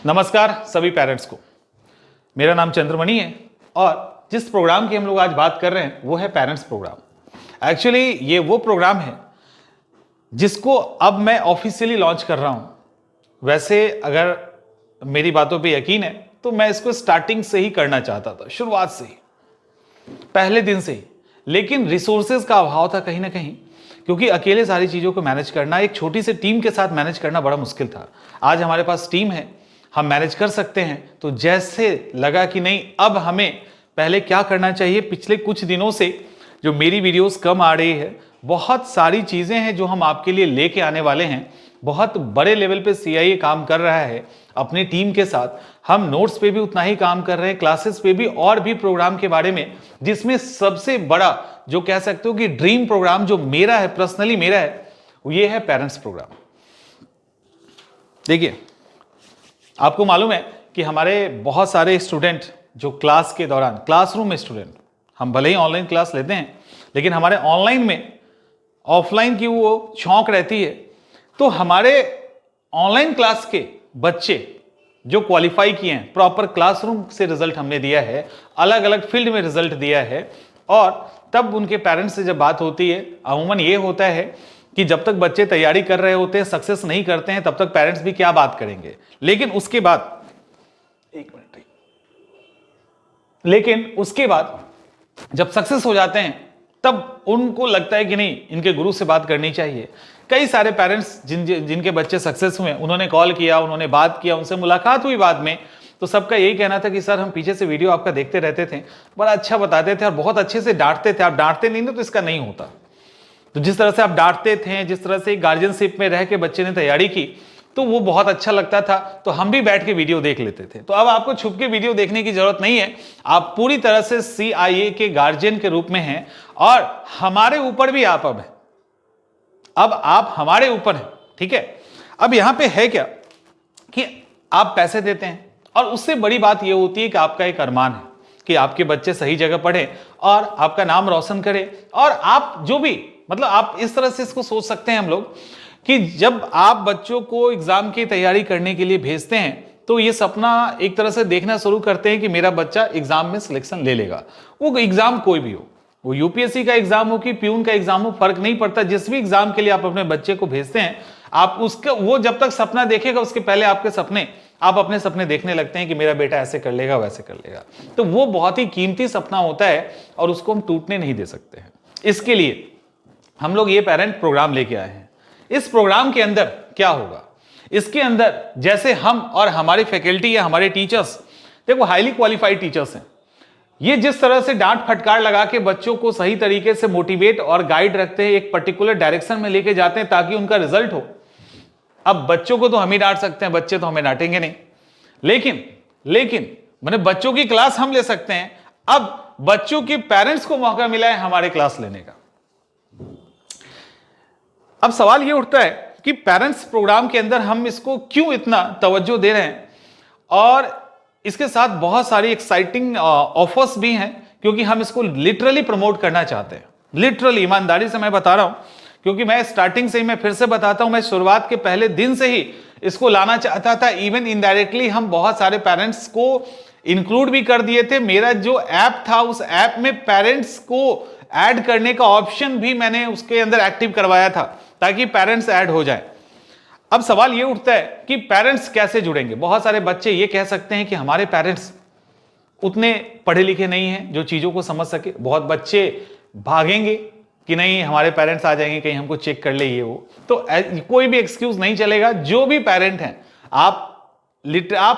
नमस्कार सभी पेरेंट्स को। मेरा नाम चंद्रमणि है और जिस प्रोग्राम की हम लोग आज बात कर रहे हैं वो है पेरेंट्स प्रोग्राम। एक्चुअली ये वो प्रोग्राम है जिसको अब मैं ऑफिशियली लॉन्च कर रहा हूं। वैसे अगर मेरी बातों पे यकीन है तो मैं इसको स्टार्टिंग से ही करना चाहता था, शुरुआत से ही, पहले दिन से ही, लेकिन रिसोर्सेज का अभाव था कहीं ना कहीं, क्योंकि अकेले सारी चीज़ों को मैनेज करना, एक छोटी सी टीम के साथ मैनेज करना बड़ा मुश्किल था। आज हमारे पास टीम है, हम मैनेज कर सकते हैं। तो जैसे लगा कि नहीं, अब हमें पहले क्या करना चाहिए। पिछले कुछ दिनों से जो मेरी वीडियोस कम आ रही है, बहुत सारी चीज़ें हैं जो हम आपके लिए लेके आने वाले हैं। बहुत बड़े लेवल पे सीआईए काम कर रहा है अपनी टीम के साथ। हम नोट्स पे भी उतना ही काम कर रहे हैं, क्लासेस पे भी, और भी प्रोग्राम के बारे में, जिसमें सबसे बड़ा जो कह सकते हो कि ड्रीम प्रोग्राम जो मेरा है, पर्सनली मेरा है, वो ये है पेरेंट्स प्रोग्राम। देखिए, आपको मालूम है कि हमारे बहुत सारे स्टूडेंट जो क्लास के दौरान, क्लासरूम में स्टूडेंट, हम भले ही ऑनलाइन क्लास लेते हैं, लेकिन हमारे ऑनलाइन में ऑफलाइन की वो शौक रहती है। तो हमारे ऑनलाइन क्लास के बच्चे जो क्वालिफाई किए हैं, प्रॉपर क्लासरूम से रिजल्ट हमने दिया है, अलग अलग फील्ड में रिजल्ट दिया है, और तब उनके पेरेंट्स से जब बात होती है, अमूमन ये होता है कि जब तक बच्चे तैयारी कर रहे होते हैं, सक्सेस नहीं करते हैं, तब तक पेरेंट्स भी क्या बात करेंगे। लेकिन उसके बाद, एक मिनट, लेकिन उसके बाद जब सक्सेस हो जाते हैं तब उनको लगता है कि नहीं, इनके गुरु से बात करनी चाहिए। कई सारे पेरेंट्स जिनके बच्चे सक्सेस हुए, उन्होंने कॉल किया, उन्होंने बात किया, उनसे मुलाकात हुई बाद में, तो सबका यही कहना था कि सर हम पीछे से वीडियो आपका देखते रहते थे, बड़ा अच्छा बताते थे और बहुत अच्छे से डांटते थे। आप डांटते नहीं ना तो इसका नहीं होता। तो जिस तरह से आप डांटते थे, जिस तरह से गार्जियनशिप में रह के बच्चे ने तैयारी की, तो वो बहुत अच्छा लगता था। तो हम भी बैठ के वीडियो देख लेते थे। तो अब आपको छुप के वीडियो देखने की जरूरत नहीं है। आप पूरी तरह से सीआईए के गार्जियन के रूप में हैं और हमारे ऊपर भी आप अब हैं। अब आप हमारे ऊपर हैं, ठीक है। अब यहां पे है क्या कि आप पैसे देते हैं और उससे बड़ी बात यह होती है कि आपका एक अरमान है कि आपके बच्चे सही जगह पढ़े और आपका नाम रोशन करे। और आप जो भी, मतलब आप इस तरह से इसको सोच सकते हैं हम लोग कि जब आप बच्चों को एग्जाम की तैयारी करने के लिए भेजते हैं तो ये सपना एक तरह से देखना शुरू करते हैं कि मेरा बच्चा एग्जाम में सिलेक्शन ले लेगा। वो एग्जाम कोई भी हो, वो यूपीएससी का एग्जाम हो कि प्यून का एग्जाम हो, फर्क नहीं पड़ता। जिस भी एग्जाम के लिए आप अपने बच्चे को भेजते हैं, आप उसका, वो जब तक सपना देखेगा उसके पहले आप अपने सपने देखने लगते हैं कि मेरा बेटा ऐसे कर लेगा, वैसे कर लेगा। तो वो बहुत ही कीमती सपना होता है और उसको हम टूटने नहीं दे सकते हैं। इसके लिए हम लोग ये पेरेंट प्रोग्राम लेके आए हैं। इस प्रोग्राम के अंदर क्या होगा, इसके अंदर जैसे हम और हमारी फैकल्टी या हमारे टीचर्स, देखो हाईली क्वालिफाइड टीचर्स हैं, ये जिस तरह से डांट फटकार लगा के बच्चों को सही तरीके से मोटिवेट और गाइड रखते हैं, एक पर्टिकुलर डायरेक्शन में लेके जाते हैं ताकि उनका रिजल्ट हो। अब बच्चों को तो हम ही डांट सकते हैं, बच्चे तो हमें डांटेंगे नहीं, लेकिन मैंने बच्चों की क्लास हम ले सकते हैं। अब बच्चों के पेरेंट्स को मौका मिला है हमारे क्लास लेने का। अब सवाल यह उठता है कि पेरेंट्स प्रोग्राम के अंदर हम इसको क्यों इतना तवज्जो दे रहे हैं, और इसके साथ बहुत सारी एक्साइटिंग ऑफर्स भी हैं, क्योंकि हम इसको लिटरली प्रमोट करना चाहते हैं। लिटरली, ईमानदारी से मैं बता रहा हूं, क्योंकि मैं स्टार्टिंग से ही, मैं फिर से बताता हूं, मैं शुरुआत के पहले दिन से ही इसको लाना चाहता था। इवन इनडायरेक्टली हम बहुत सारे पेरेंट्स को इंक्लूड भी कर दिए थे। मेरा जो ऐप था, उस ऐप में पेरेंट्स को ऐड करने का ऑप्शन भी मैंने उसके अंदर एक्टिव करवाया था ताकि पेरेंट्स ऐड हो जाए। अब सवाल यह उठता है कि पेरेंट्स कैसे जुड़ेंगे। बहुत सारे बच्चे ये कह सकते हैं कि हमारे पेरेंट्स उतने पढ़े लिखे नहीं हैं जो चीजों को समझ सके। बहुत बच्चे भागेंगे कि नहीं, हमारे पेरेंट्स आ जाएंगे, कहीं हमको चेक कर ले ये वो। तो कोई भी एक्सक्यूज नहीं चलेगा। जो भी पेरेंट हैं, आप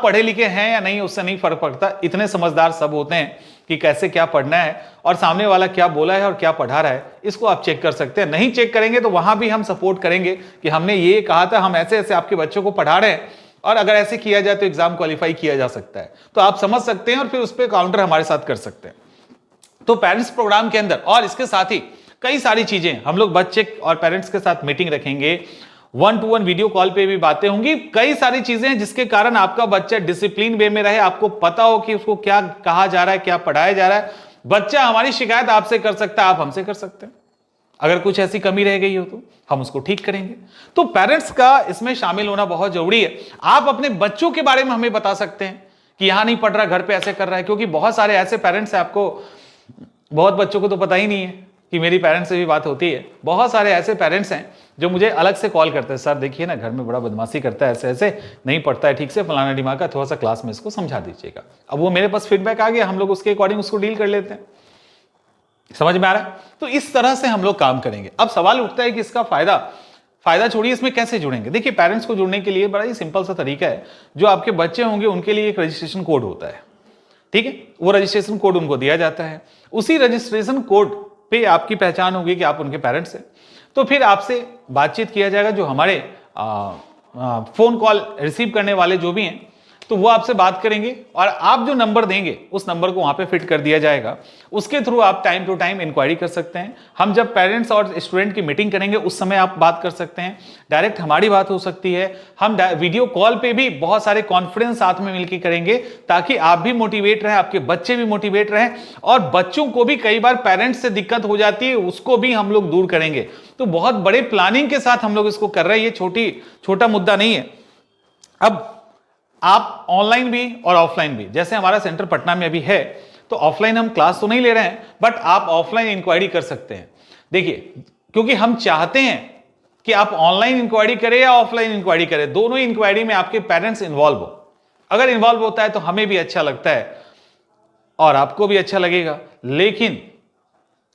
पढ़े लिखे हैं या नहीं, उससे नहीं फर्क पड़ता। इतने समझदार सब होते हैं कि कैसे क्या पढ़ना है और सामने वाला क्या बोला है और क्या पढ़ा रहा है, इसको आप चेक कर सकते हैं। नहीं चेक करेंगे तो वहां भी हम सपोर्ट करेंगे कि हमने ये कहा था, हम ऐसे ऐसे आपके बच्चों को पढ़ा रहे हैं, और अगर ऐसे किया जाए तो एग्जाम क्वालिफाई किया जा सकता है। तो आप समझ सकते हैं और फिर उस पर काउंटर हमारे साथ कर सकते हैं। तो पेरेंट्स प्रोग्राम के अंदर, और इसके साथ ही कई सारी चीजें, हम लोग बच्चे और पेरेंट्स के साथ मीटिंग रखेंगे, 1-to-1 वीडियो कॉल पे भी बातें होंगी। कई सारी चीजें हैं जिसके कारण आपका बच्चा डिसिप्लिन वे में रहे, आपको पता हो कि उसको क्या कहा जा रहा है, क्या पढ़ाया जा रहा है। बच्चा हमारी शिकायत आपसे कर सकता है, आप हमसे कर सकते हैं। अगर कुछ ऐसी कमी रह गई हो तो हम उसको ठीक करेंगे। तो पेरेंट्स का इसमें शामिल होना बहुत जरूरी है। आप अपने बच्चों के बारे में हमें बता सकते हैं कि यहां नहीं पढ़ रहा, घर पे ऐसे कर रहा है, क्योंकि बहुत सारे ऐसे पेरेंट्स हैं, आपको बहुत बच्चों को तो पता ही नहीं है कि मेरी पेरेंट्स से भी बात होती है। बहुत सारे ऐसे पेरेंट्स हैं जो मुझे अलग से कॉल करते हैं, सर देखिए ना घर में बड़ा बदमाशी करता है, ऐसे ऐसे नहीं पढ़ता है ठीक से, फलाना दिमाग का, थोड़ा सा क्लास में इसको समझा दीजिएगा। अब वो मेरे पास फीडबैक आ गया, हम लोग उसके अकॉर्डिंग उसको डील कर लेते हैं। समझ में आ रहा है? तो इस तरह से हम लोग काम करेंगे। अब सवाल उठता है कि इसका फायदा छोड़िए, इसमें कैसे जुड़ेंगे? देखिए, पेरेंट्स को जुड़ने के लिए बड़ा ही सिंपल सा तरीका है। जो आपके बच्चे होंगे उनके लिए एक रजिस्ट्रेशन कोड होता है, ठीक है? वो रजिस्ट्रेशन कोड उनको दिया जाता है। उसी रजिस्ट्रेशन कोड पे आपकी पहचान होगी कि आप उनके पेरेंट्स हैं। तो फिर आपसे बातचीत किया जाएगा। जो हमारे फोन कॉल रिसीव करने वाले जो भी हैं, तो वो आपसे बात करेंगे और आप जो नंबर देंगे उस नंबर को वहां पे फिट कर दिया जाएगा। उसके थ्रू आप टाइम टू टाइम इंक्वायरी कर सकते हैं। हम जब पेरेंट्स और स्टूडेंट की मीटिंग करेंगे उस समय आप बात कर सकते हैं, डायरेक्ट हमारी बात हो सकती है। हम वीडियो कॉल पे भी बहुत सारे कॉन्फ्रेंस साथ में मिलकर करेंगे, ताकि आप भी मोटिवेट रहें, आपके बच्चे भी मोटिवेट रहें, और बच्चों को भी कई बार पेरेंट्स से दिक्कत हो जाती है, उसको भी हम लोग दूर करेंगे। तो बहुत बड़े प्लानिंग के साथ हम लोग इसको कर रहे हैं, ये छोटा मुद्दा नहीं है। अब आप ऑनलाइन भी और ऑफलाइन भी, जैसे हमारा सेंटर पटना में अभी है, तो ऑफलाइन हम क्लास तो नहीं ले रहे हैं, बट आप ऑफलाइन इंक्वायरी कर सकते हैं। देखिए, क्योंकि हम चाहते हैं कि आप ऑनलाइन इंक्वायरी करें या ऑफलाइन इंक्वायरी करें, दोनों इंक्वायरी में आपके पेरेंट्स इंवॉल्व हो। अगर इंवॉल्व होता है तो हमें भी अच्छा लगता है और आपको भी अच्छा लगेगा।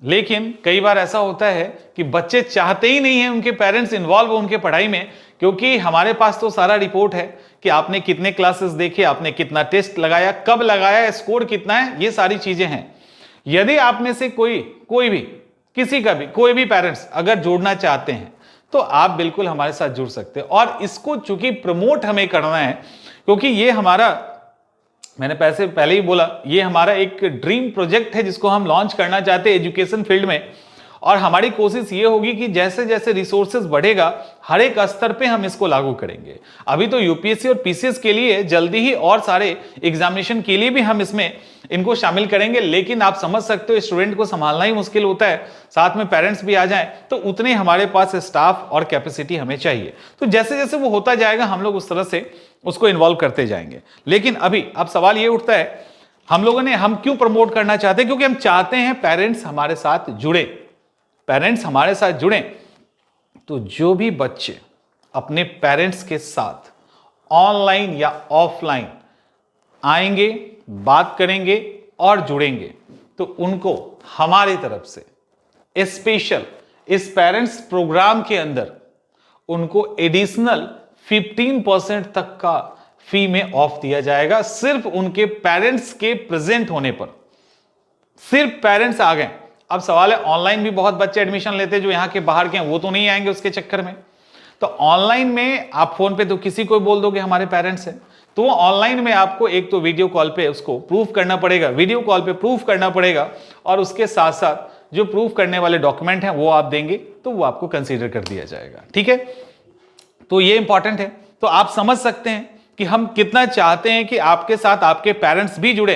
लेकिन कई बार ऐसा होता है कि बच्चे चाहते ही नहीं है उनके पेरेंट्स इन्वॉल्व हो उनके पढ़ाई में, क्योंकि हमारे पास तो सारा रिपोर्ट है कि आपने कितने क्लासेस देखे, आपने कितना टेस्ट लगाया, कब लगाया, स्कोर कितना है, ये सारी चीजें हैं। यदि आप में से कोई भी किसी का भी कोई भी पेरेंट्स अगर जोड़ना चाहते हैं तो आप बिल्कुल हमारे साथ जुड़ सकते हैं। और इसको चूंकि प्रमोट हमें करना है, क्योंकि ये हमारा, मैंने पहले ही बोला, ये हमारा एक ड्रीम प्रोजेक्ट है जिसको हम लॉन्च करना चाहते हैं एजुकेशन फील्ड में। और हमारी कोशिश ये होगी कि जैसे जैसे रिसोर्सेज बढ़ेगा हर एक स्तर पे हम इसको लागू करेंगे। अभी तो यूपीएससी और पीसीएस के लिए जल्दी ही और सारे एग्जामिनेशन के लिए भी हम इसमें इनको शामिल करेंगे, लेकिन आप समझ सकते हो स्टूडेंट को संभालना ही मुश्किल होता है, साथ में पेरेंट्स भी आ जाएं तो उतने हमारे पास स्टाफ और कैपेसिटी हमें चाहिए। तो जैसे जैसे वो होता जाएगा हम लोग उस तरह से उसको इन्वॉल्व करते जाएंगे। लेकिन अभी अब सवाल ये उठता है, हम क्यों प्रमोट करना चाहते हैं? क्योंकि हम चाहते हैं पेरेंट्स हमारे साथ जुड़े। तो जो भी बच्चे अपने पेरेंट्स के साथ ऑनलाइन या ऑफलाइन आएंगे, बात करेंगे और जुड़ेंगे, तो उनको हमारी तरफ से स्पेशल इस पेरेंट्स प्रोग्राम के अंदर उनको एडिशनल 15% तक का फी में ऑफ दिया जाएगा, सिर्फ उनके पेरेंट्स के प्रेजेंट होने पर। सिर्फ पेरेंट्स आ गए। अब सवाल है, ऑनलाइन भी बहुत बच्चे एडमिशन लेते हैं जो यहां के बाहर के हैं, वो तो नहीं आएंगे उसके चक्कर में। तो ऑनलाइन में आप फोन पे तो किसी को बोल दोगे हमारे पेरेंट्स हैं, तो वो ऑनलाइन में आपको एक तो वीडियो कॉल पे उसको प्रूफ करना पड़ेगा, और उसके साथ साथ जो प्रूफ करने वाले डॉक्यूमेंट हैं वो आप देंगे तो वो आपको कंसीडर कर दिया जाएगा। ठीक है, तो ये इंपॉर्टेंट है। तो आप समझ सकते हैं कि हम कितना चाहते हैं कि आपके साथ आपके पेरेंट्स भी जुड़े,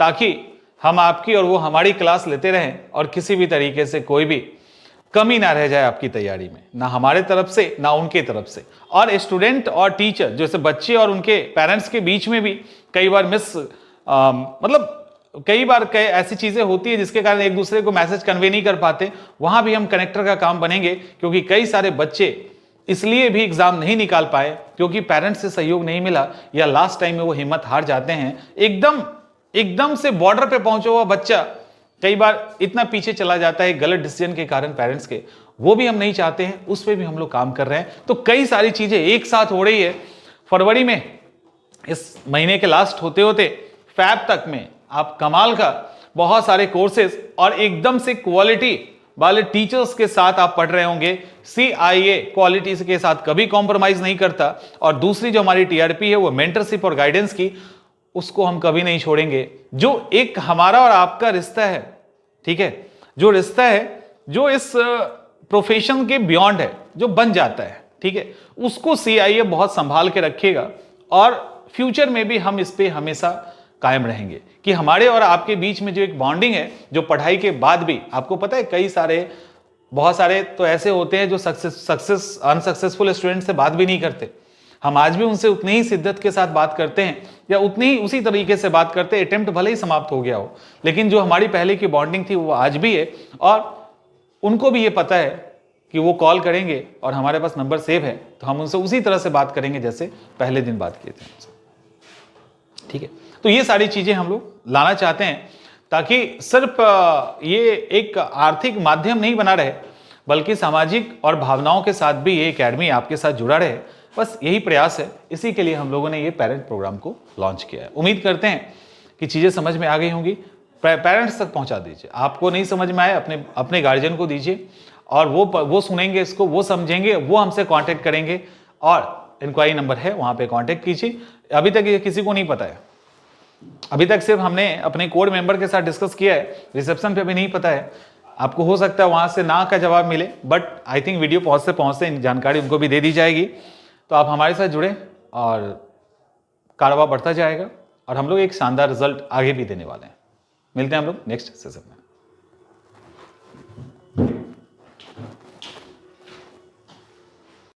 ताकि हम आपकी और वो हमारी क्लास लेते रहें और किसी भी तरीके से कोई भी कमी ना रह जाए आपकी तैयारी में, ना हमारे तरफ से ना उनके तरफ से। और स्टूडेंट और टीचर, जैसे बच्चे और उनके पेरेंट्स के बीच में भी कई बार कई बार ऐसी चीजें होती है जिसके कारण एक दूसरे को मैसेज कन्वे नहीं कर पाते, वहां भी हम कनेक्टर का काम बनेंगे। क्योंकि कई सारे बच्चे इसलिए भी एग्जाम नहीं निकाल पाए क्योंकि पेरेंट्स से सहयोग नहीं मिला, या लास्ट टाइम में वो हिम्मत हार जाते हैं। एकदम से बॉर्डर पे पहुंचा हुआ बच्चा कई बार इतना पीछे चला जाता है गलत डिसीजन के कारण पेरेंट्स के, वो भी हम नहीं चाहते हैं, उस पर भी हम लोग काम कर रहे हैं। तो कई सारी चीजें एक साथ हो रही है। फरवरी में, इस महीने के लास्ट होते होते फैब तक में आप कमाल का बहुत सारे कोर्सेज और एकदम से क्वालिटी वाले टीचर्स के साथ आप पढ़ रहे होंगे। CIA क्वालिटी के साथ कभी कॉम्प्रोमाइज नहीं करता, और दूसरी जो हमारी TRP है वो मेंटरशिप और गाइडेंस की, उसको हम कभी नहीं छोड़ेंगे। जो एक हमारा और आपका रिश्ता है, ठीक है, जो रिश्ता है जो इस प्रोफेशन के बियॉन्ड है, जो बन जाता है, ठीक है, उसको CIA बहुत संभाल के रखेगा। और फ्यूचर में भी हम इस पे हमेशा कायम रहेंगे कि हमारे और आपके बीच में जो एक बॉन्डिंग है, जो पढ़ाई के बाद भी, आपको पता है कई सारे बहुत सारे तो ऐसे होते हैं जो अनसक्सेसफुल स्टूडेंट से बात भी नहीं करते। हम आज भी उनसे उतनी ही शिद्दत के साथ बात करते हैं या उतनी ही उसी तरीके से बात करते हैं, अटेम्प्ट भले ही समाप्त हो गया हो, लेकिन जो हमारी पहले की बॉन्डिंग थी वो आज भी है। और उनको भी ये पता है कि वो कॉल करेंगे और हमारे पास नंबर सेव है तो हम उनसे उसी तरह से बात करेंगे जैसे पहले दिन बात किए थे उनसे। ठीक है, तो ये सारी चीजें हम लोग लाना चाहते हैं ताकि सिर्फ ये एक आर्थिक माध्यम नहीं बना रहे बल्कि सामाजिक और भावनाओं के साथ भी ये एकेडमी आपके साथ जुड़ा रहे। बस यही प्रयास है, इसी के लिए हम लोगों ने ये पेरेंट प्रोग्राम को लॉन्च किया है। उम्मीद करते हैं कि चीजें समझ में आ गई होंगी। पेरेंट्स तक पहुंचा दीजिए, आपको नहीं समझ में आए अपने गार्जियन को दीजिए और वो सुनेंगे इसको, वो समझेंगे, वो हमसे कांटेक्ट करेंगे और इंक्वायरी नंबर है वहां पे कांटेक्ट कीजिए। अभी तक ये किसी को नहीं पता है, अभी तक सिर्फ हमने अपने कोर मेंबर के साथ डिस्कस किया है, रिसेप्शन पे भी नहीं पता है। आपको हो सकता है वहां से ना का जवाब मिले, बट आई थिंक वीडियो पहुंचते जानकारी उनको भी दे दी जाएगी। तो आप हमारे साथ जुड़े और कारवा बढ़ता जाएगा और हम लोग एक शानदार रिजल्ट आगे भी देने वाले हैं। मिलते हैं हम लोग नेक्स्ट सेशन में।